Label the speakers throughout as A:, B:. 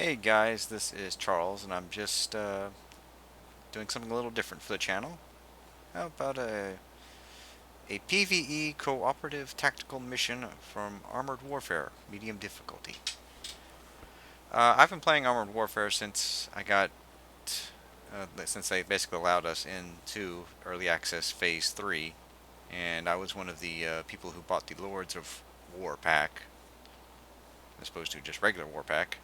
A: Hey guys, this is Charles, and I'm just doing something a little different for the channel. How about a PVE cooperative tactical mission from Armored Warfare, medium difficulty. I've been playing Armored Warfare since they basically allowed us into early access phase 3, and I was one of the people who bought the Lords of War pack, as opposed to just regular War pack,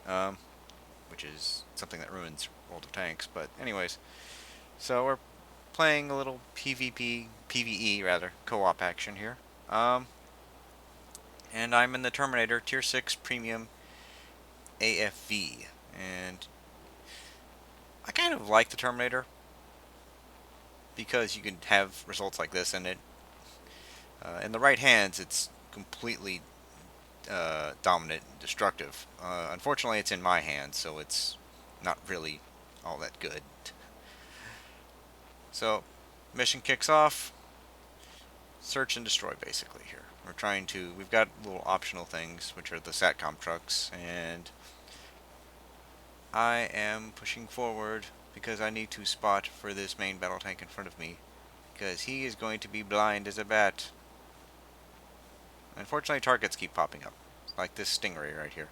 A: which is something that ruins World of Tanks. But anyways. So we're playing a little PvE rather, co-op action here. Um, and I'm in the Terminator Tier 6 Premium AFV. And I kind of like the Terminator because you can have results like this, and in the right hands, it's completely dominant and destructive. Unfortunately, it's in my hands, so it's not really all that good. So, mission kicks off. Search and destroy basically here. We've got little optional things, which are the SATCOM trucks, and I am pushing forward because I need to spot for this main battle tank in front of me, because he is going to be blind as a bat. Unfortunately, targets keep popping up, like this Stingray right here.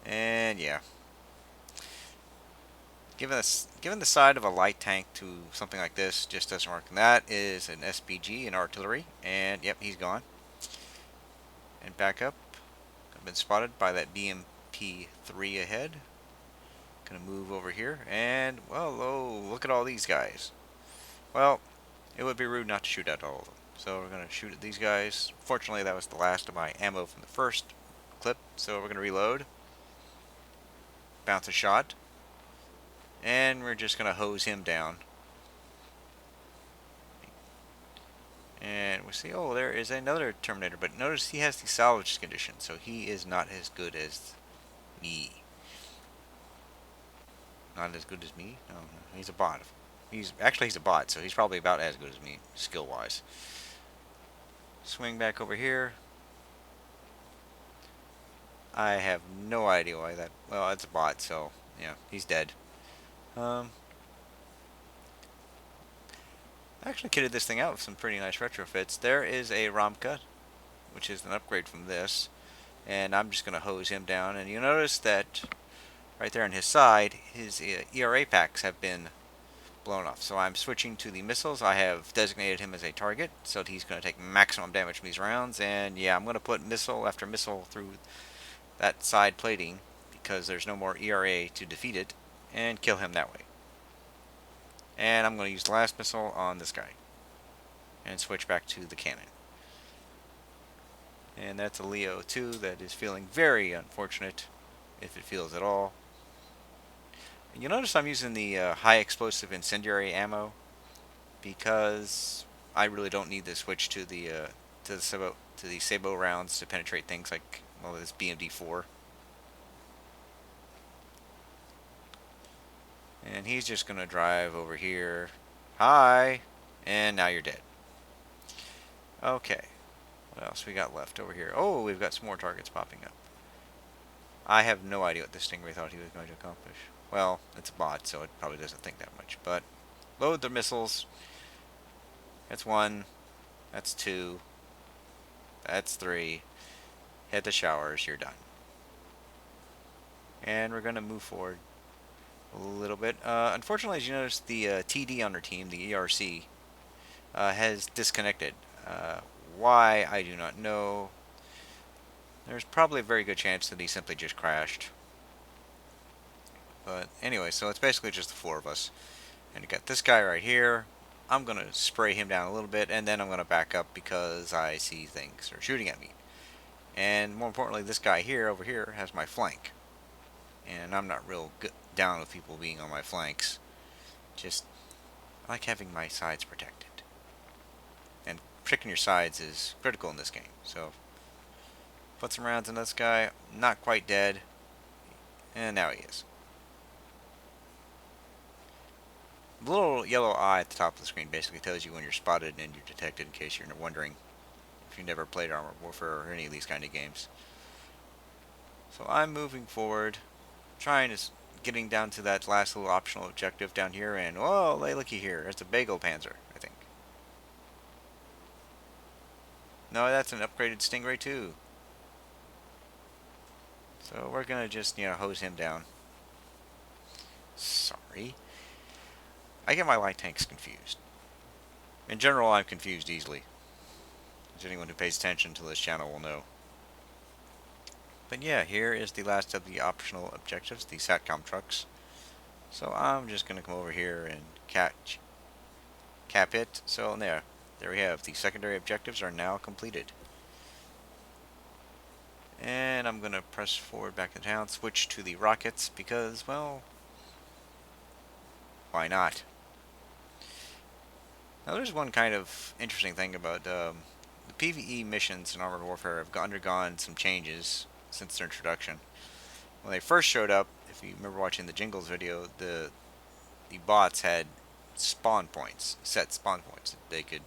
A: And yeah, given the side of a light tank to something like this just doesn't work. And that is an SPG, an artillery, and yep, he's gone. And back up. I've been spotted by that BMP-3 ahead. Gonna move over here, and, well, oh, look at all these guys. Well, it would be rude not to shoot at all of them. So we're gonna shoot at these guys. Fortunately, that was the last of my ammo from the first clip, so we're gonna reload. Bounce a shot. And we're just gonna hose him down. And we see, oh, there is another Terminator, but notice he has the salvage condition, so he is not as good as me. Not as good as me? No, no, he's a bot. He's a bot, so he's probably about as good as me, skill-wise. Swing back over here. I have no idea why that... Well, it's a bot, so, yeah, he's dead. I actually kitted this thing out with some pretty nice retrofits. There is a Ramka, which is an upgrade from this, and I'm just going to hose him down. And you notice that right there on his side, his ERA packs have been blown off. So I'm switching to the missiles. I have designated him as a target, so that he's going to take maximum damage from these rounds. And yeah, I'm going to put missile after missile through that side plating because there's no more ERA to defeat it, and kill him that way. And I'm going to use the last missile on this guy and switch back to the cannon. And that's a Leo 2 that is feeling very unfortunate, if it feels at all. And you'll notice I'm using the high explosive incendiary ammo because I really don't need to switch to the Sabo rounds to penetrate things like, well, this BMD4. And he's just gonna drive over here. Hi, and now you're dead. Okay, what else we got left over here? Oh, we've got some more targets popping up. I have no idea what this Stingray thought he was going to accomplish. Well, it's a bot, so it probably doesn't think that much. But load the missiles. That's one. That's two. That's three. Hit the showers. You're done. And we're going to move forward a little bit. Unfortunately, as you notice, the TD on our team, the ERC, has disconnected. Why, I do not know. There's probably a very good chance that he simply just crashed. But anyway, so it's basically just the four of us. And you got this guy right here. I'm going to spray him down a little bit, and then I'm going to back up because I see things are shooting at me. And more importantly, this guy here, over here, has my flank. And I'm not real good down with people being on my flanks. Just, I like having my sides protected. And protecting your sides is critical in this game. So, put some rounds in this guy. Not quite dead. And now he is. The little yellow eye at the top of the screen basically tells you when you're spotted and you're detected, in case you're wondering if you've never played Armored Warfare or any of these kind of games. So I'm moving forward. trying to getting down to that last little optional objective down here, and oh, hey, looky here, it's a bagel panzer, I think. No, that's an upgraded Stingray too. So we're gonna just hose him down. Sorry, I get my light tanks confused. In general, I'm confused easily, as anyone who pays attention to this channel will know. But yeah, here is the last of the optional objectives, the SATCOM trucks. So I'm just gonna come over here and cap it. So there we have. The secondary objectives are now completed. And I'm gonna press forward back to town, switch to the rockets because, well, why not? Now there's one kind of interesting thing about the PVE missions in Armored Warfare have undergone some changes since their introduction. When they first showed up, if you remember watching the Jingles video, the bots had spawn points, set spawn points that they could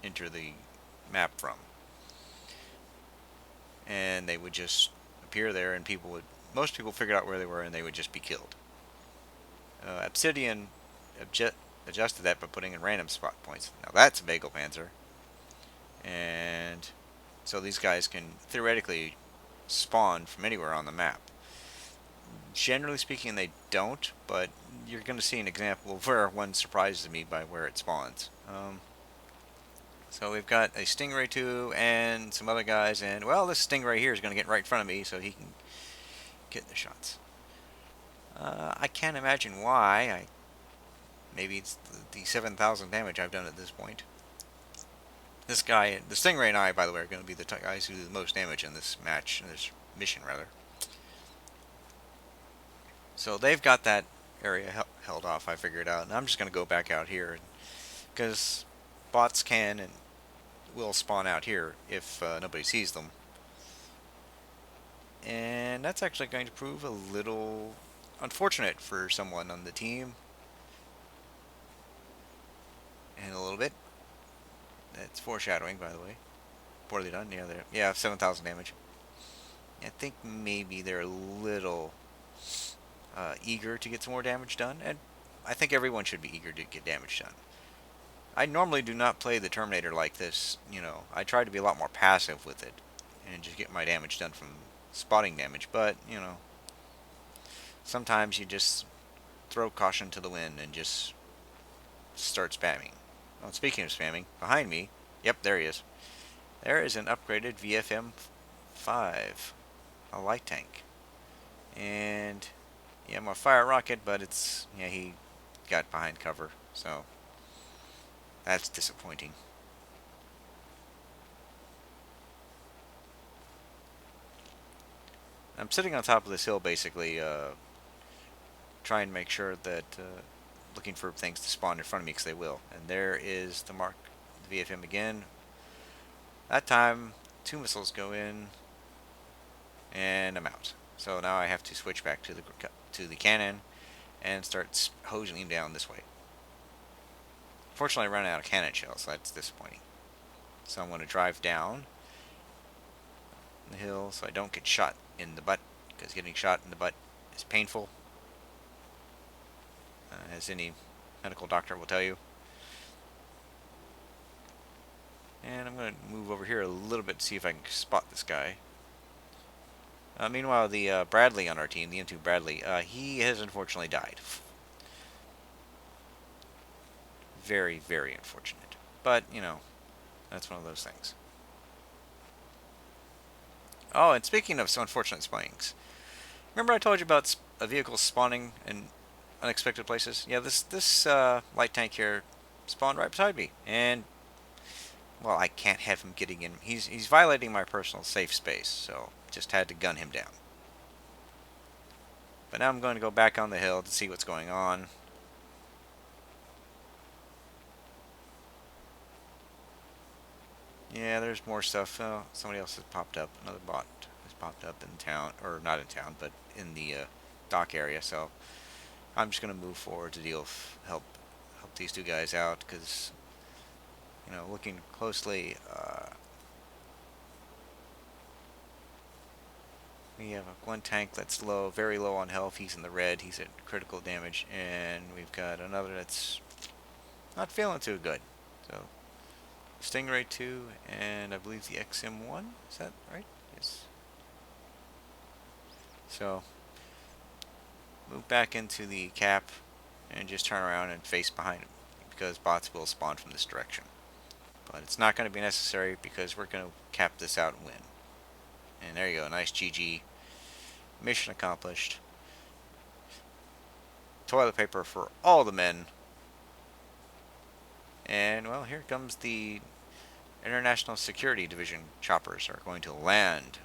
A: enter the map from, and they would just appear there, and most people figured out where they were, and they would just be killed. Obsidian adjusted that by putting in random spot points. Now that's a bagel panzer, and so these guys can theoretically spawn from anywhere on the map. Generally speaking, they don't, but you're going to see an example of where one surprises me by where it spawns. So we've got a Stingray 2 and some other guys, and well, this Stingray here is going to get right in front of me so he can get the shots. I can't imagine why. Maybe it's the 7,000 damage I've done at this point. This guy, the Stingray and I, by the way, are going to be the guys who do the most damage in this match, in this mission rather. So they've got that area held off, I figured out, and I'm just going to go back out here, because bots can and will spawn out here if nobody sees them. And that's actually going to prove a little unfortunate for someone on the team. And a little bit. That's foreshadowing, by the way. Poorly done. Yeah, 7,000 damage. I think maybe they're a little eager to get some more damage done, and I think everyone should be eager to get damage done. I normally do not play the Terminator like this. I try to be a lot more passive with it and just get my damage done from spotting damage, but sometimes you just throw caution to the wind and just start spamming. Oh, speaking of spamming, behind me, yep, there he is. There is an upgraded VFM-5, a light tank. And yeah, I'm gonna fire a rocket, but he got behind cover, so that's disappointing. I'm sitting on top of this hill, basically, trying to make sure that, looking for things to spawn in front of me, because they will. And there is the VFM again. That time, 2 missiles go in, and I'm out. So now I have to switch back to the cannon and start hosing him down this way. Fortunately, I ran out of cannon shells, so that's disappointing. So I'm going to drive down the hill so I don't get shot in the butt, because getting shot in the butt is painful, as any medical doctor will tell you. And I'm going to move over here a little bit to see if I can spot this guy. Meanwhile, the Bradley on our team, the M2 Bradley, he has unfortunately died. Very, very unfortunate. But, that's one of those things. Oh, and speaking of some unfortunate spawnings, remember I told you about vehicles spawning in unexpected places? Yeah, this light tank here spawned right beside me, and well, I can't have him getting in. He's violating my personal safe space, so just had to gun him down. But now I'm going to go back on the hill to see what's going on. Yeah, there's more stuff. Oh, somebody else has popped up. Another bot has popped up in town, or not in town, but in the dock area. So I'm just going to move forward to help these two guys out, because looking closely, We have one tank that's low, very low on health. He's in the red. He's at critical damage. And we've got another that's not feeling too good. So, Stingray 2 and I believe the XM1. Is that right? Yes. So, move back into the cap and just turn around and face behind him because bots will spawn from this direction. But it's not going to be necessary because we're going to cap this out and win. And there you go. Nice GG. Mission accomplished. Toilet paper for all the men. And, well, here comes the International Security Division choppers are going to land